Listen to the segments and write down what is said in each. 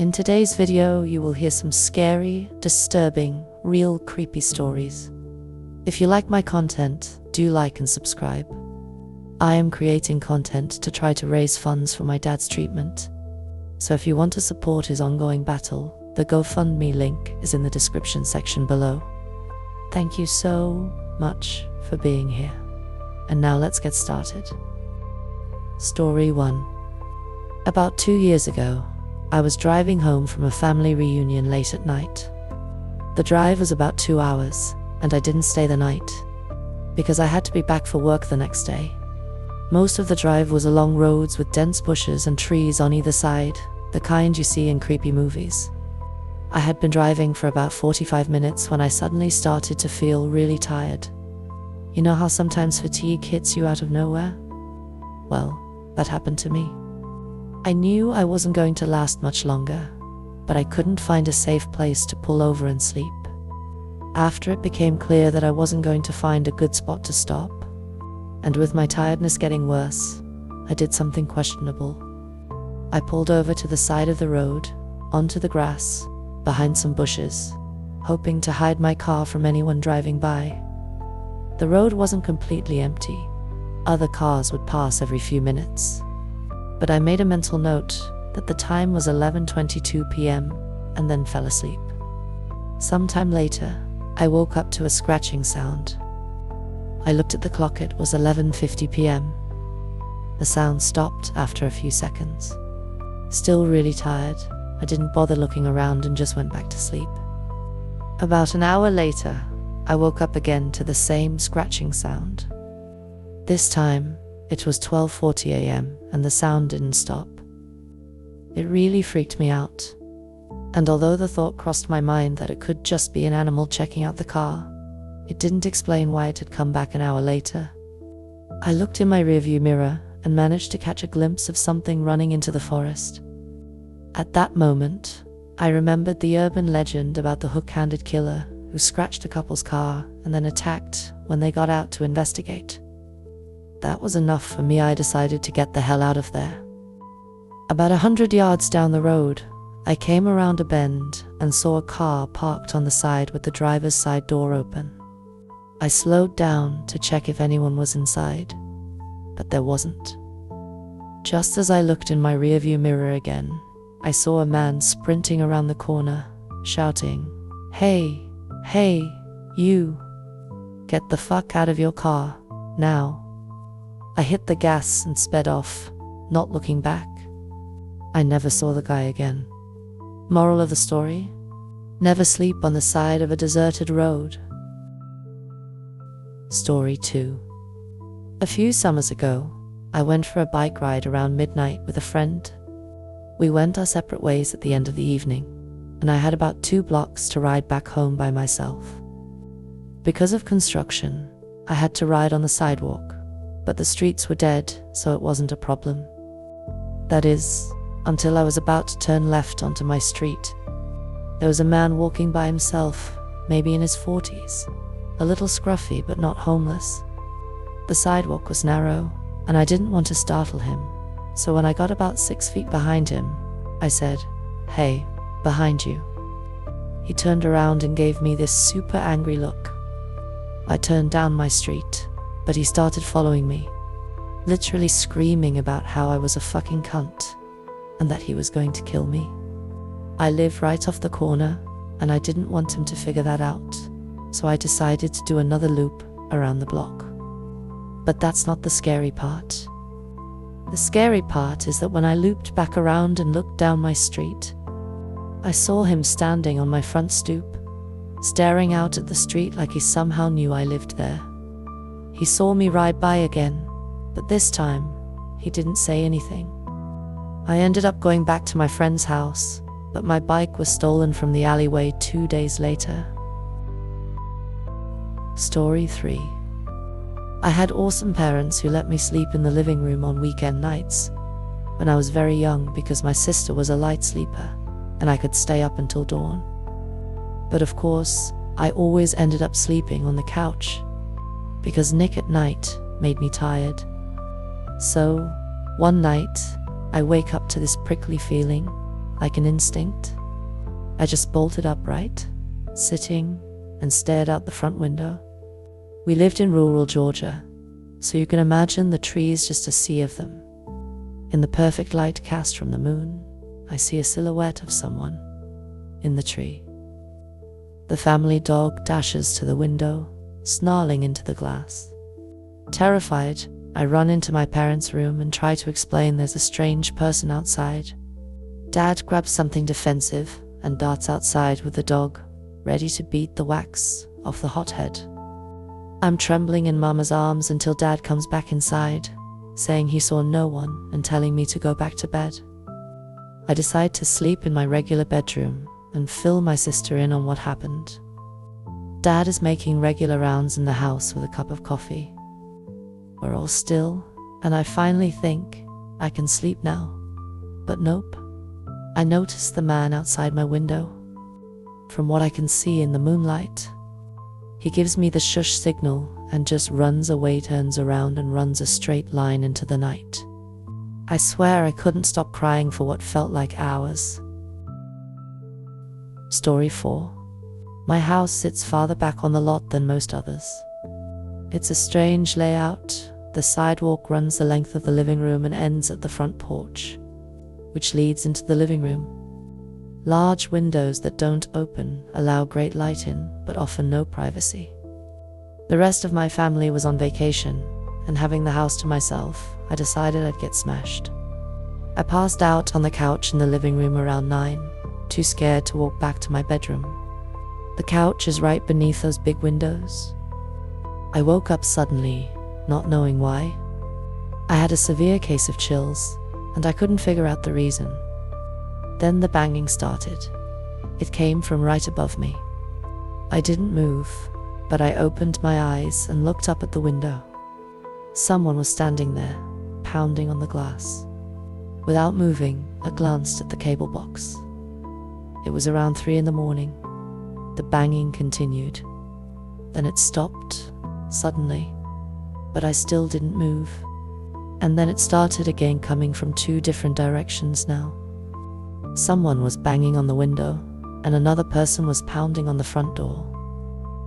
In today's video, you will hear some scary, disturbing, real creepy stories. If you like my content, do like and subscribe. I am creating content to try to raise funds for my dad's treatment. So if you want to support his ongoing battle, the GoFundMe link is in the description section below. Thank you so much for being here. And now let's get started. Story 1. About 2 years ago, I was driving home from a family reunion late at night. The drive was about 2 hours, and I didn't stay the night, because I had to be back for work the next day. Most of the drive was along roads with dense bushes and trees on either side, the kind you see in creepy movies. I had been driving for about 45 minutes when I suddenly started to feel really tired. You know how sometimes fatigue hits you out of nowhere? Well, that happened to me. I knew I wasn't going to last much longer, but I couldn't find a safe place to pull over and sleep. After it became clear that I wasn't going to find a good spot to stop, and with my tiredness getting worse, I did something questionable. I pulled over to the side of the road, onto the grass, behind some bushes, hoping to hide my car from anyone driving by. The road wasn't completely empty. Other cars would pass every few minutes. But I made a mental note that the time was 11:22 p.m. and then fell asleep. Sometime later, I woke up to a scratching sound. I looked at the clock, it was 11:50 p.m. The sound stopped after a few seconds. Still really tired, I didn't bother looking around and just went back to sleep. About an hour later, I woke up again to the same scratching sound. This time, it was 12:40 a.m. and the sound didn't stop. It really freaked me out. And although the thought crossed my mind that it could just be an animal checking out the car, it didn't explain why it had come back an hour later. I looked in my rearview mirror and managed to catch a glimpse of something running into the forest. At that moment, I remembered the urban legend about the hook-handed killer who scratched a couple's car and then attacked when they got out to investigate. That was enough for me. I decided to get the hell out of there. About 100 yards down the road, I came around a bend and saw a car parked on the side with the driver's side door open. I slowed down to check if anyone was inside, but there wasn't. Just as I looked in my rearview mirror again, I saw a man sprinting around the corner, shouting, "Hey, you! Get the fuck out of your car, now!" I hit the gas and sped off, not looking back. I never saw the guy again. Moral of the story? Never sleep on the side of a deserted road. Story 2. A few summers ago, I went for a bike ride around midnight with a friend. We went our separate ways at the end of the evening, and I had about 2 blocks to ride back home by myself. Because of construction, I had to ride on the sidewalk, but the streets were dead, so it wasn't a problem. That is, until I was about to turn left onto my street. There was a man walking by himself, maybe in his 40s, a little scruffy but not homeless. The sidewalk was narrow, and I didn't want to startle him, so when I got about 6 feet behind him, I said, "Hey, behind you." He turned around and gave me this super angry look. I turned down my street, but he started following me, literally screaming about how I was a fucking cunt, and that he was going to kill me. I live right off the corner, and I didn't want him to figure that out, so I decided to do another loop around the block. But that's not the scary part. The scary part is that when I looped back around and looked down my street, I saw him standing on my front stoop, staring out at the street like he somehow knew I lived there. He saw me ride by again, but this time, he didn't say anything. I ended up going back to my friend's house, but my bike was stolen from the alleyway 2 days later. Story 3. I had awesome parents who let me sleep in the living room on weekend nights when I was very young because my sister was a light sleeper and I could stay up until dawn. But of course, I always ended up sleeping on the couch because Nick at night made me tired. So, one night, I wake up to this prickly feeling, like an instinct. I just bolted upright, sitting, and stared out the front window. We lived in rural Georgia, so you can imagine the trees, just a sea of them. In the perfect light cast from the moon, I see a silhouette of someone in the tree. The family dog dashes to the window, snarling into the glass. Terrified, I run into my parents' room and try to explain there's a strange person outside. Dad grabs something defensive and darts outside with the dog, ready to beat the wax off the hothead. I'm trembling in Mama's arms until Dad comes back inside, saying he saw no one and telling me to go back to bed. I decide to sleep in my regular bedroom and fill my sister in on what happened. Dad is making regular rounds in the house with a cup of coffee. We're all still, and I finally think I can sleep now. But nope. I notice the man outside my window. From what I can see in the moonlight, he gives me the shush signal and just runs away, turns around and runs a straight line into the night. I swear I couldn't stop crying for what felt like hours. Story 4. My house sits farther back on the lot than most others. It's a strange layout. The sidewalk runs the length of the living room and ends at the front porch, which leads into the living room. Large windows that don't open allow great light in, but offer no privacy. The rest of my family was on vacation, and having the house to myself, I decided I'd get smashed. I passed out on the couch in the living room around 9, too scared to walk back to my bedroom. The couch is right beneath those big windows. I woke up suddenly, not knowing why. I had a severe case of chills, and I couldn't figure out the reason. Then the banging started. It came from right above me. I didn't move, but I opened my eyes and looked up at the window. Someone was standing there, pounding on the glass. Without moving, I glanced at the cable box. It was around 3 a.m. The banging continued. Then it stopped, suddenly, but I still didn't move. And then it started again, coming from 2 different directions now. Someone was banging on the window, and another person was pounding on the front door.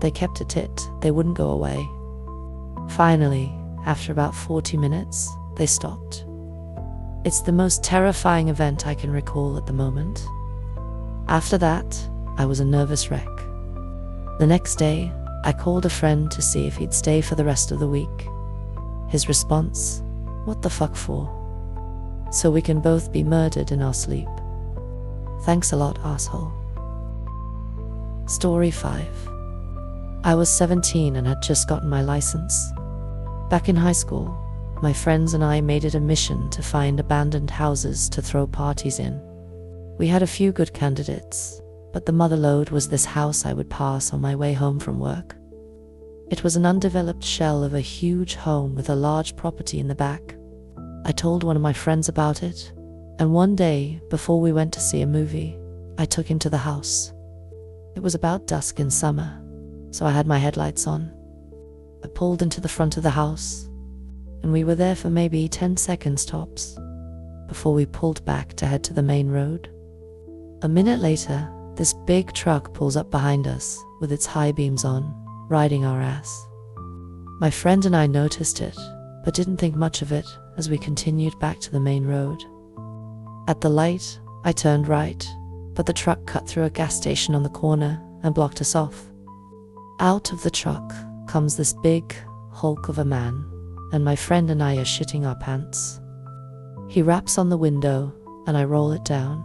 They kept at it, they wouldn't go away. Finally, after about 40 minutes, they stopped. It's the most terrifying event I can recall at the moment. After that, I was a nervous wreck. The next day, I called a friend to see if he'd stay for the rest of the week. His response, "What the fuck for? So we can both be murdered in our sleep. Thanks a lot, asshole." Story 5. I was 17 and had just gotten my license. Back in high school, my friends and I made it a mission to find abandoned houses to throw parties in. We had a few good candidates, but the motherlode was this house I would pass on my way home from work. It was an undeveloped shell of a huge home with a large property in the back. I told one of my friends about it, and one day, before we went to see a movie, I took him to the house. It was about dusk in summer, so I had my headlights on. I pulled into the front of the house, and we were there for maybe 10 seconds tops, before we pulled back to head to the main road. A minute later, this big truck pulls up behind us, with its high beams on, riding our ass. My friend and I noticed it, but didn't think much of it as we continued back to the main road. At the light, I turned right, but the truck cut through a gas station on the corner and blocked us off. Out of the truck comes this big hulk of a man, and my friend and I are shitting our pants. He raps on the window, and I roll it down.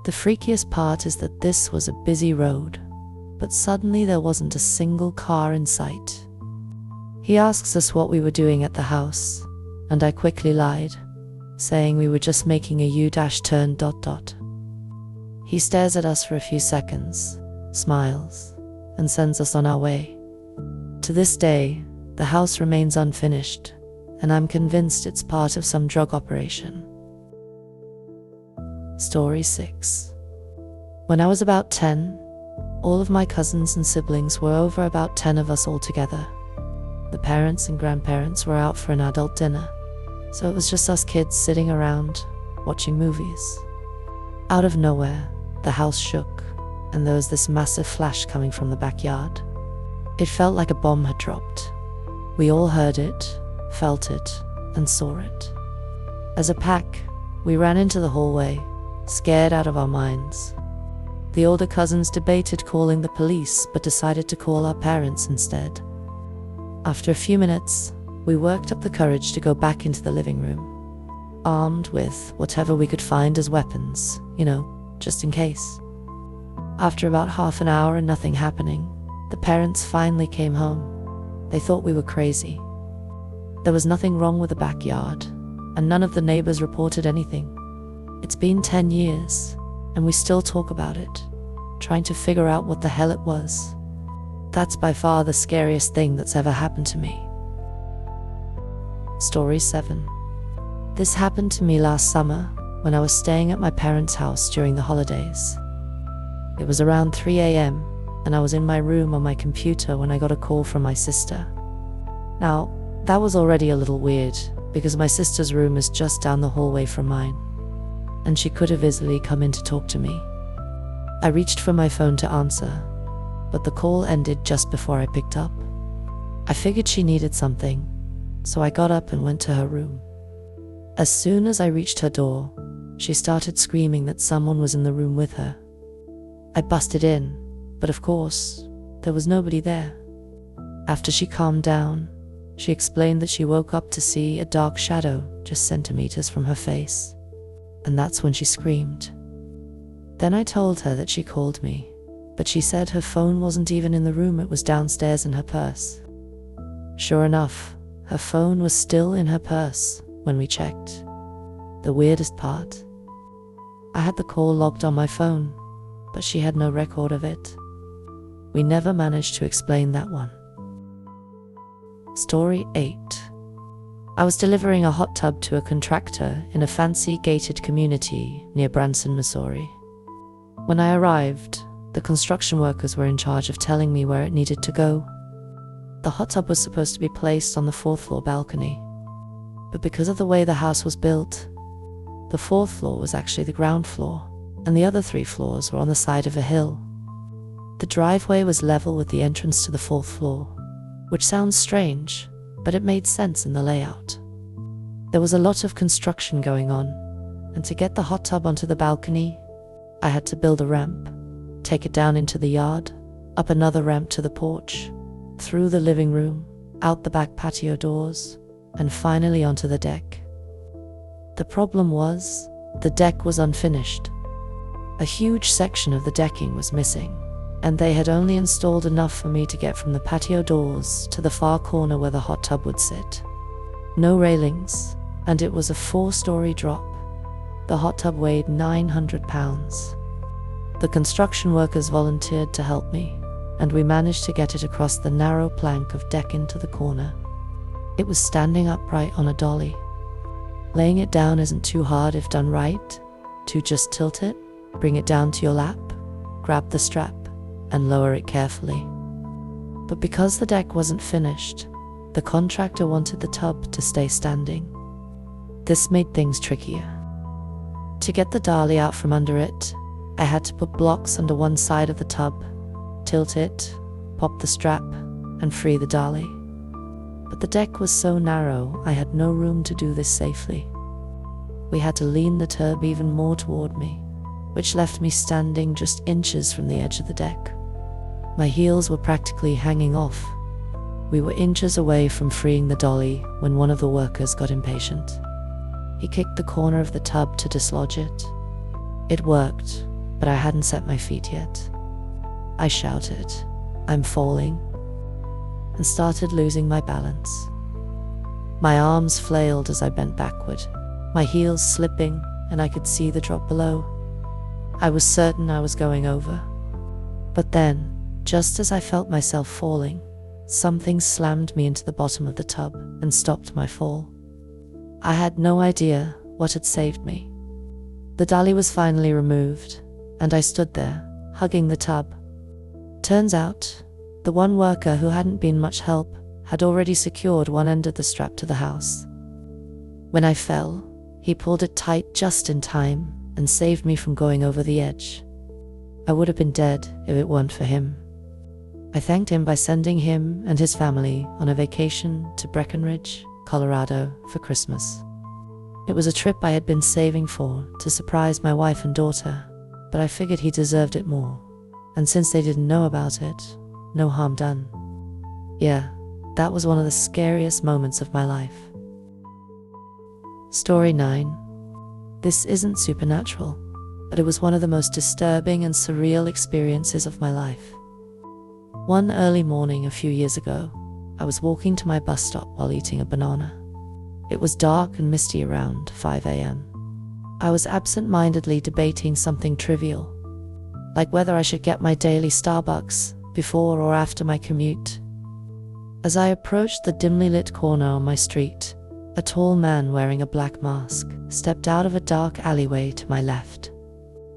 The freakiest part is that this was a busy road, but suddenly there wasn't a single car in sight. He asks us what we were doing at the house, and I quickly lied, saying we were just making a U-turn ... He stares at us for a few seconds, smiles, and sends us on our way. To this day, the house remains unfinished, and I'm convinced it's part of some drug operation. Story 6. When I was about 10, all of my cousins and siblings were over, about 10 of us all together. The parents and grandparents were out for an adult dinner, so it was just us kids sitting around, watching movies. Out of nowhere, the house shook, and there was this massive flash coming from the backyard. It felt like a bomb had dropped. We all heard it, felt it, and saw it. As a pack, we ran into the hallway, scared out of our minds. The older cousins debated calling the police, but decided to call our parents instead. After a few minutes, we worked up the courage to go back into the living room, armed with whatever we could find as weapons, just in case. After about half an hour and nothing happening, the parents finally came home. They thought we were crazy. There was nothing wrong with the backyard, and none of the neighbors reported anything. It's been 10 years, and we still talk about it, trying to figure out what the hell it was. That's by far the scariest thing that's ever happened to me. Story 7. This happened to me last summer when I was staying at my parents' house during the holidays. It was around 3 a.m. and I was in my room on my computer when I got a call from my sister. Now, that was already a little weird because my sister's room is just down the hallway from mine, and she could have easily come in to talk to me. I reached for my phone to answer, but the call ended just before I picked up. I figured she needed something, so I got up and went to her room. As soon as I reached her door, she started screaming that someone was in the room with her. I busted in, but of course, there was nobody there. After she calmed down, she explained that she woke up to see a dark shadow just centimeters from her face, and that's when she screamed. Then I told her that she called me, but she said her phone wasn't even in the room, it was downstairs in her purse. Sure enough, her phone was still in her purse when we checked. The weirdest part, I had the call logged on my phone, but she had no record of it. We never managed to explain that one. Story 8. I was delivering a hot tub to a contractor in a fancy gated community near Branson, Missouri. When I arrived, the construction workers were in charge of telling me where it needed to go. The hot tub was supposed to be placed on the 4th floor balcony, but because of the way the house was built, the 4th floor was actually the ground floor, and the other 3 floors were on the side of a hill. The driveway was level with the entrance to the 4th floor, which sounds strange, but it made sense in the layout. There was a lot of construction going on, and to get the hot tub onto the balcony, I had to build a ramp, take it down into the yard, up another ramp to the porch, through the living room, out the back patio doors, and finally onto the deck. The problem was, the deck was unfinished. A huge section of the decking was missing, and they had only installed enough for me to get from the patio doors to the far corner where the hot tub would sit. No railings, and it was a 4-story drop. The hot tub weighed 900 pounds. The construction workers volunteered to help me, and we managed to get it across the narrow plank of deck into the corner. It was standing upright on a dolly. Laying it down isn't too hard if done right. To just tilt it, bring it down to your lap, grab the strap, and lower it carefully. But because the deck wasn't finished, the contractor wanted the tub to stay standing. This made things trickier. To get the dolly out from under it, I had to put blocks under one side of the tub, tilt it, pop the strap, and free the dolly. But the deck was so narrow, I had no room to do this safely. We had to lean the tub even more toward me, which left me standing just inches from the edge of the deck. My heels were practically hanging off. We were inches away from freeing the dolly when one of the workers got impatient. He kicked the corner of the tub to dislodge it. It worked, but I hadn't set my feet yet. I shouted, "I'm falling," and started losing my balance. My arms flailed as I bent backward, my heels slipping, and I could see the drop below. I was certain I was going over. But then, just as I felt myself falling, something slammed me into the bottom of the tub and stopped my fall. I had no idea what had saved me. The dolly was finally removed, and I stood there, hugging the tub. Turns out, the one worker who hadn't been much help had already secured one end of the strap to the house. When I fell, he pulled it tight just in time, and saved me from going over the edge. I would have been dead if it weren't for him. I thanked him by sending him and his family on a vacation to Breckenridge, Colorado for Christmas. It was a trip I had been saving for to surprise my wife and daughter, but I figured he deserved it more. And since they didn't know about it, no harm done. Yeah, that was one of the scariest moments of my life. Story 9. This isn't supernatural, but it was one of the most disturbing and surreal experiences of my life. One early morning a few years ago, I was walking to my bus stop while eating a banana. It was dark and misty around 5 a.m. I was absent-mindedly debating something trivial, like whether I should get my daily Starbucks before or after my commute. As I approached the dimly lit corner on my street, a tall man wearing a black mask stepped out of a dark alleyway to my left.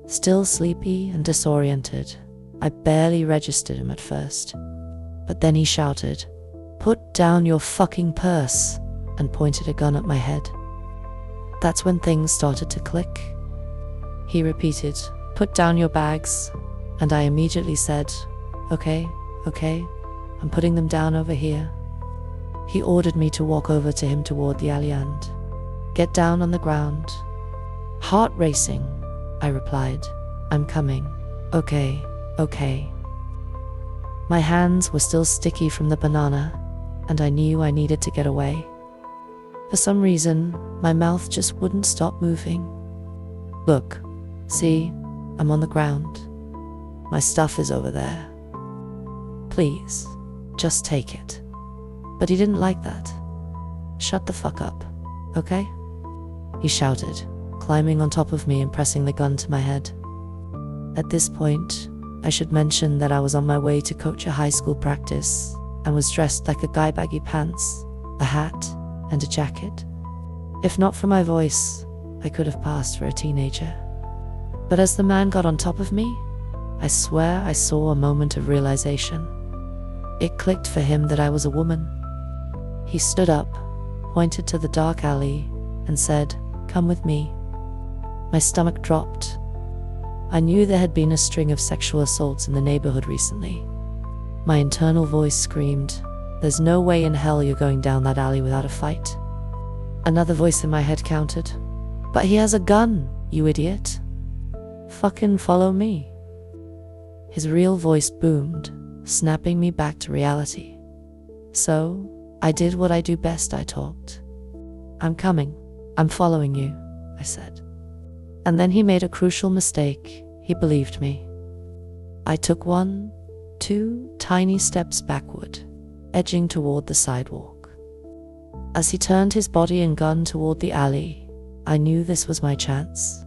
Still sleepy and disoriented, I barely registered him at first. But then he shouted, "Put down your fucking purse," and pointed a gun at my head. That's when things started to click. He repeated, "Put down your bags," and I immediately said, Okay, I'm putting them down over here." He ordered me to walk over to him toward the alley and get down on the ground. Heart racing, I replied, "I'm coming. Okay. My hands were still sticky from the banana, and I knew I needed to get away. For some reason, my mouth just wouldn't stop moving. "Look, see, I'm on the ground. My stuff is over there. Please, just take it." But he didn't like that. "Shut the fuck up, okay?" he shouted, climbing on top of me and pressing the gun to my head. At this point, I should mention that I was on my way to coach a high school practice and was dressed like a guy, baggy pants, a hat, and a jacket. If not for my voice, I could have passed for a teenager. But as the man got on top of me, I swear I saw a moment of realization. It clicked for him that I was a woman. He stood up, pointed to the dark alley, and said, "Come with me." My stomach dropped. I knew there had been a string of sexual assaults in the neighborhood recently. My internal voice screamed, "There's no way in hell you're going down that alley without a fight." Another voice in my head countered, "But he has a gun, you idiot. Fucking follow me." His real voice boomed, snapping me back to reality. So, I did what I do best. I talked. "I'm coming. I'm following you," I said. And then he made a crucial mistake. He believed me. I took 1, 2 tiny steps backward, edging toward the sidewalk. As he turned his body and gun toward the alley, I knew this was my chance.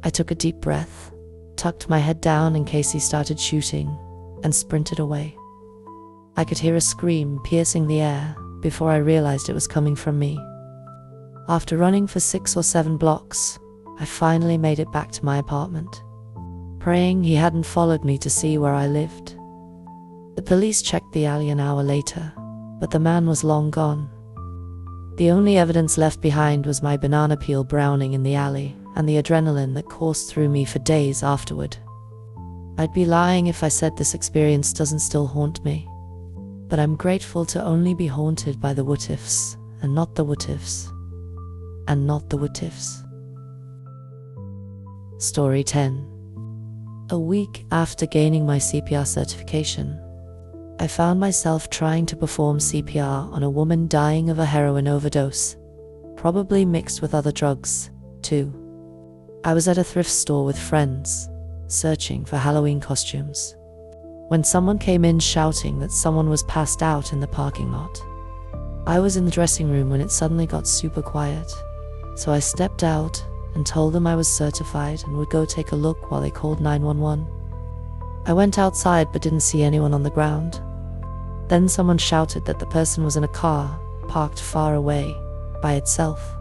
I took a deep breath, tucked my head down in case he started shooting, and sprinted away. I could hear a scream piercing the air before I realized it was coming from me. After running for 6 or 7 blocks, I finally made it back to my apartment, praying he hadn't followed me to see where I lived. The police checked the alley an hour later, but the man was long gone. The only evidence left behind was my banana peel browning in the alley and the adrenaline that coursed through me for days afterward. I'd be lying if I said this experience doesn't still haunt me, but I'm grateful to only be haunted by the what-ifs and not the what-ifs. And not the what-ifs. Story 10. A week after gaining my CPR certification, I found myself trying to perform CPR on a woman dying of a heroin overdose, probably mixed with other drugs, too. I was at a thrift store with friends, searching for Halloween costumes, when someone came in shouting that someone was passed out in the parking lot. I was in the dressing room when it suddenly got super quiet, so I stepped out and told them I was certified and would go take a look while they called 911. I went outside but didn't see anyone on the ground. Then someone shouted that the person was in a car, parked far away, by itself.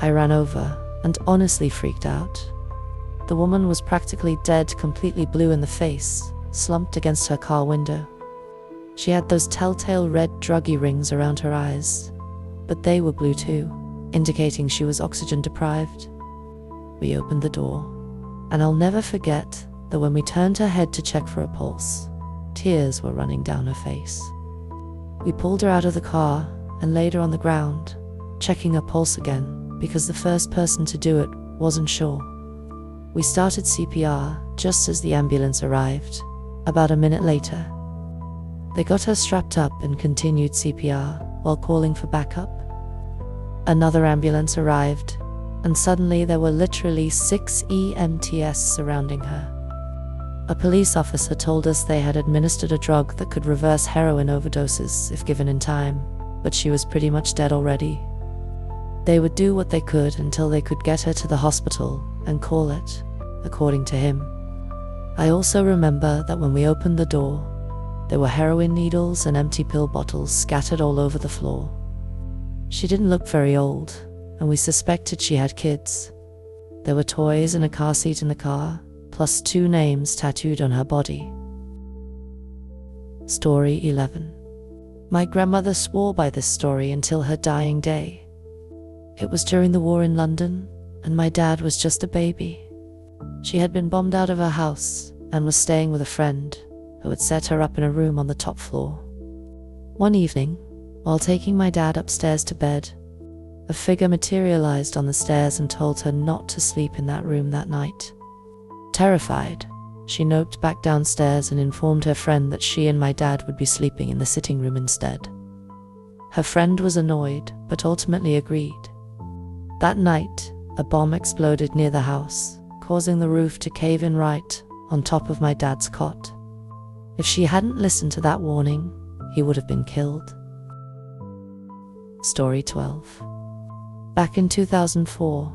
I ran over and honestly freaked out. The woman was practically dead, completely blue in the face, slumped against her car window. She had those telltale red druggy rings around her eyes, but they were blue too, indicating she was oxygen deprived. We opened the door, and I'll never forget that when we turned her head to check for a pulse, tears were running down her face. We pulled her out of the car and laid her on the ground, checking her pulse again because the first person to do it wasn't sure. We started CPR just as the ambulance arrived, about a minute later. They got her strapped up and continued CPR while calling for backup. Another ambulance arrived, and suddenly there were literally 6 EMTs surrounding her. A police officer told us they had administered a drug that could reverse heroin overdoses if given in time, but she was pretty much dead already. They would do what they could until they could get her to the hospital and call it, according to him. I also remember that when we opened the door, there were heroin needles and empty pill bottles scattered all over the floor. She didn't look very old, and we suspected she had kids. There were toys and a car seat in the car, plus 2 names tattooed on her body. Story 11. My grandmother swore by this story until her dying day. It was during the war in London, and my dad was just a baby. She had been bombed out of her house and was staying with a friend who had set her up in a room on the top floor. One evening, while taking my dad upstairs to bed, a figure materialized on the stairs and told her not to sleep in that room that night. Terrified, she noped back downstairs and informed her friend that she and my dad would be sleeping in the sitting room instead. Her friend was annoyed, but ultimately agreed. That night, a bomb exploded near the house, causing the roof to cave in right on top of my dad's cot. If she hadn't listened to that warning, he would have been killed. Story 12. Back in 2004,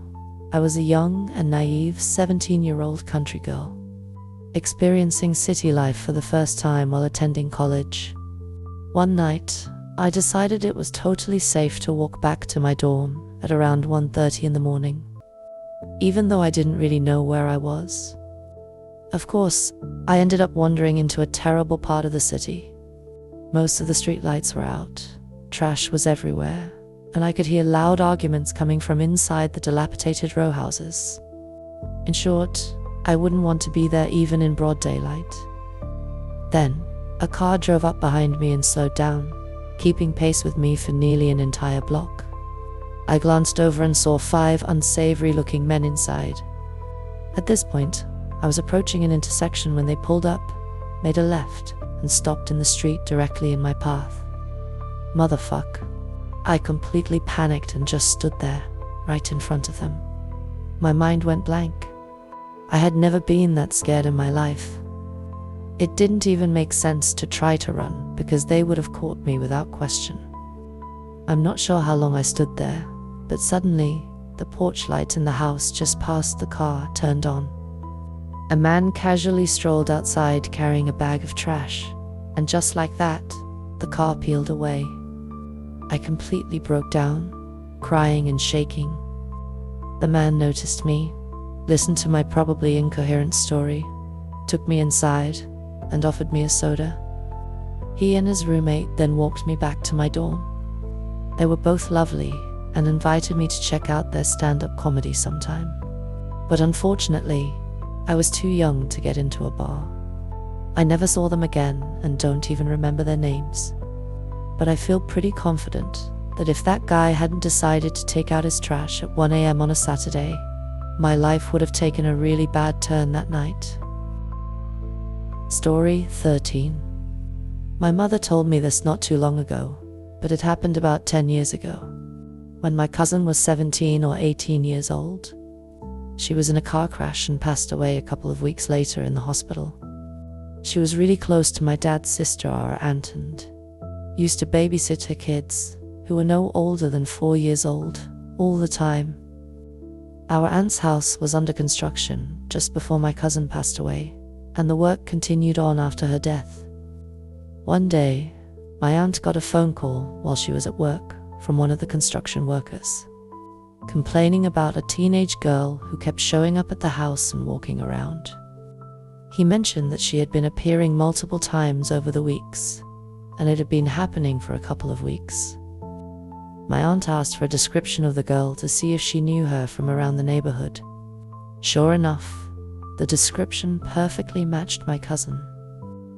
I was a young and naive 17-year-old country girl, experiencing city life for the first time while attending college. One night, I decided it was totally safe to walk back to my dorm at around 1:30 in the morning, even though I didn't really know where I was. Of course, I ended up wandering into a terrible part of the city. Most of the streetlights were out, trash was everywhere, and I could hear loud arguments coming from inside the dilapidated row houses. In short, I wouldn't want to be there even in broad daylight. Then, a car drove up behind me and slowed down, keeping pace with me for nearly an entire block. I glanced over and saw 5 unsavory-looking men inside. At this point, I was approaching an intersection when they pulled up, made a left, and stopped in the street directly in my path. Motherfuck. I completely panicked and just stood there, right in front of them. My mind went blank. I had never been that scared in my life. It didn't even make sense to try to run because they would have caught me without question. I'm not sure how long I stood there, but suddenly, the porch light in the house just past the car turned on. A man casually strolled outside carrying a bag of trash, and just like that, the car peeled away. I completely broke down, crying and shaking. The man noticed me, listened to my probably incoherent story, took me inside, and offered me a soda. He and his roommate then walked me back to my dorm. They were both lovely and invited me to check out their stand-up comedy sometime. But unfortunately, I was too young to get into a bar. I never saw them again and don't even remember their names. But I feel pretty confident that if that guy hadn't decided to take out his trash at 1 a.m. on a Saturday, my life would have taken a really bad turn that night. Story 13. My mother told me this not too long ago, but it happened about 10 years ago, when my cousin was 17 or 18 years old. She was in a car crash and passed away a couple of weeks later in the hospital. She was really close to my dad's sister, our aunt, and used to babysit her kids, who were no older than 4 years old, all the time. Our aunt's house was under construction just before my cousin passed away, and the work continued on after her death. One day, my aunt got a phone call while she was at work from one of the construction workers, complaining about a teenage girl who kept showing up at the house and walking around. He mentioned that she had been appearing multiple times over the weeks, and it had been happening for a couple of weeks. My aunt asked for a description of the girl to see if she knew her from around the neighborhood. Sure enough, the description perfectly matched my cousin,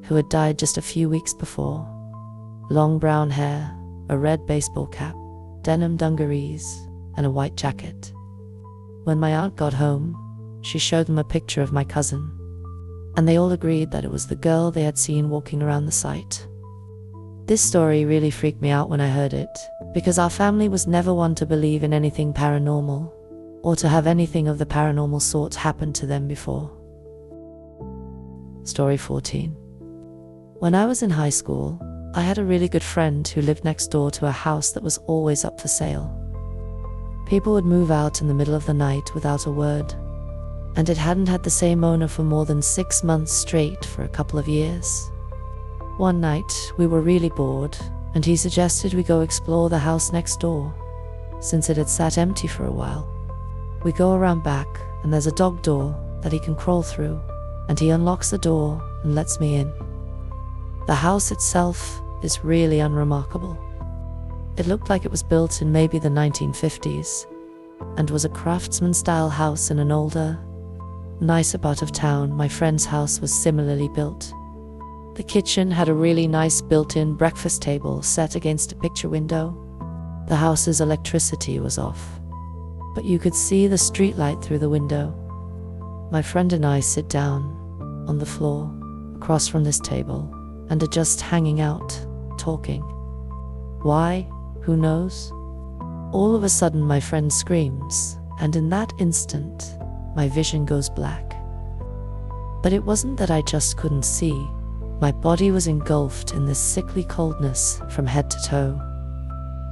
who had died just a few weeks before. Long brown hair, a red baseball cap, denim dungarees, and a white jacket. When my aunt got home, she showed them a picture of my cousin, and they all agreed that it was the girl they had seen walking around the site. This story really freaked me out when I heard it, because our family was never one to believe in anything paranormal, or to have anything of the paranormal sort happen to them before. Story 14. When I was in high school, I had a really good friend who lived next door to a house that was always up for sale. People would move out in the middle of the night without a word, and it hadn't had the same owner for more than 6 months straight for a couple of years. One night, we were really bored, and he suggested we go explore the house next door, since it had sat empty for a while. We go around back, and there's a dog door that he can crawl through, and he unlocks the door and lets me in. The house itself is really unremarkable. It looked like it was built in maybe the 1950s, and was a craftsman-style house in an older, nicer part of town. My friend's house was similarly built. The kitchen had a really nice built-in breakfast table set against a picture window. The house's electricity was off, but you could see the streetlight through the window. My friend and I sit down on the floor across from this table and are just hanging out, talking. Why? Who knows? All of a sudden my friend screams, and in that instant, my vision goes black. But it wasn't that I just couldn't see. My body was engulfed in this sickly coldness from head to toe.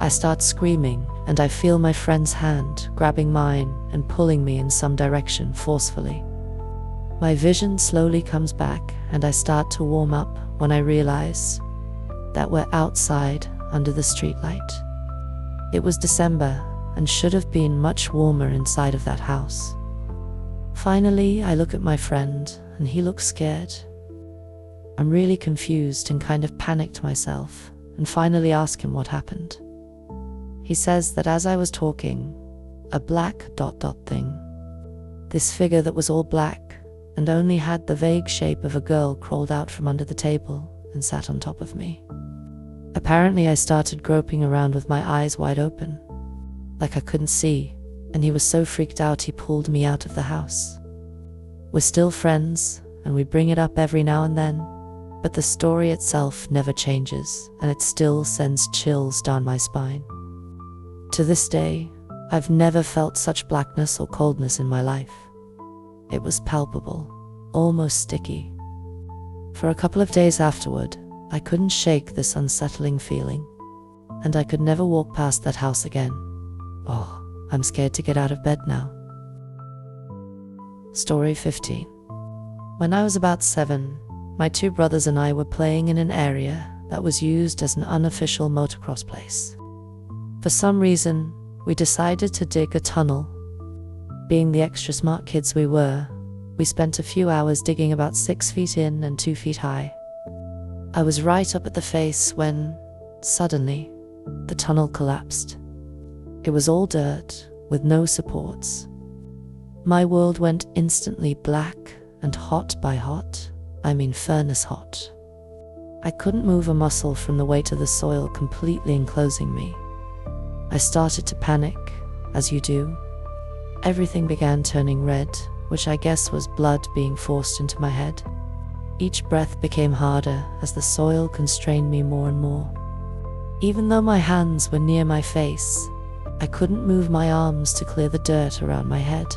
I start screaming, and I feel my friend's hand grabbing mine and pulling me in some direction forcefully. My vision slowly comes back, and I start to warm up when I realize that we're outside under the streetlight. It was December and should have been much warmer inside of that house. Finally, I look at my friend, and he looks scared. I'm really confused and kind of panicked myself, and finally ask him what happened. He says that as I was talking, a black ... thing, this figure that was all black and only had the vague shape of a girl, crawled out from under the table and sat on top of me. Apparently I started groping around with my eyes wide open, like I couldn't see, and he was so freaked out he pulled me out of the house. We're still friends, and we bring it up every now and then, but the story itself never changes, and it still sends chills down my spine. To this day, I've never felt such blackness or coldness in my life. It was palpable, almost sticky. For a couple of days afterward, I couldn't shake this unsettling feeling, and I could never walk past that house again. Oh, I'm scared to get out of bed now. Story 15. When I was about 7, my 2 brothers and I were playing in an area that was used as an unofficial motocross place. For some reason, we decided to dig a tunnel. Being the extra smart kids we were, we spent a few hours digging about 6 feet in and 2 feet high. I was right up at the face when, suddenly, the tunnel collapsed. It was all dirt, with no supports. My world went instantly black and hot by hot. I mean furnace hot. I couldn't move a muscle from the weight of the soil completely enclosing me. I started to panic, as you do. Everything began turning red, which I guess was blood being forced into my head. Each breath became harder as the soil constrained me more and more. Even though my hands were near my face, I couldn't move my arms to clear the dirt around my head.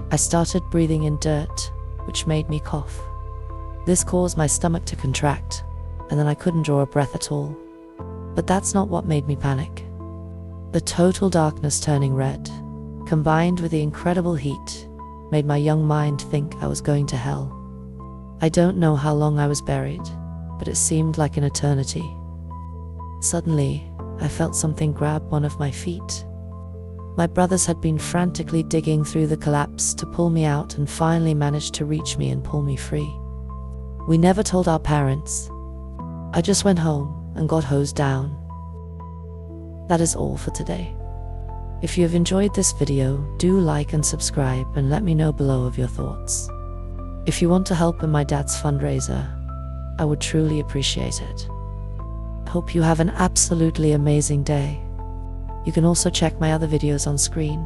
I started breathing in dirt, which made me cough. This caused my stomach to contract, and then I couldn't draw a breath at all. But that's not what made me panic. The total darkness turning red, combined with the incredible heat, made my young mind think I was going to hell. I don't know how long I was buried, but it seemed like an eternity. Suddenly, I felt something grab one of my feet. My brothers had been frantically digging through the collapse to pull me out and finally managed to reach me and pull me free. We never told our parents. I just went home and got hosed down. That is all for today. If you have enjoyed this video, do like and subscribe and let me know below of your thoughts. If you want to help in my dad's fundraiser, I would truly appreciate it. Hope you have an absolutely amazing day. You can also check my other videos on screen.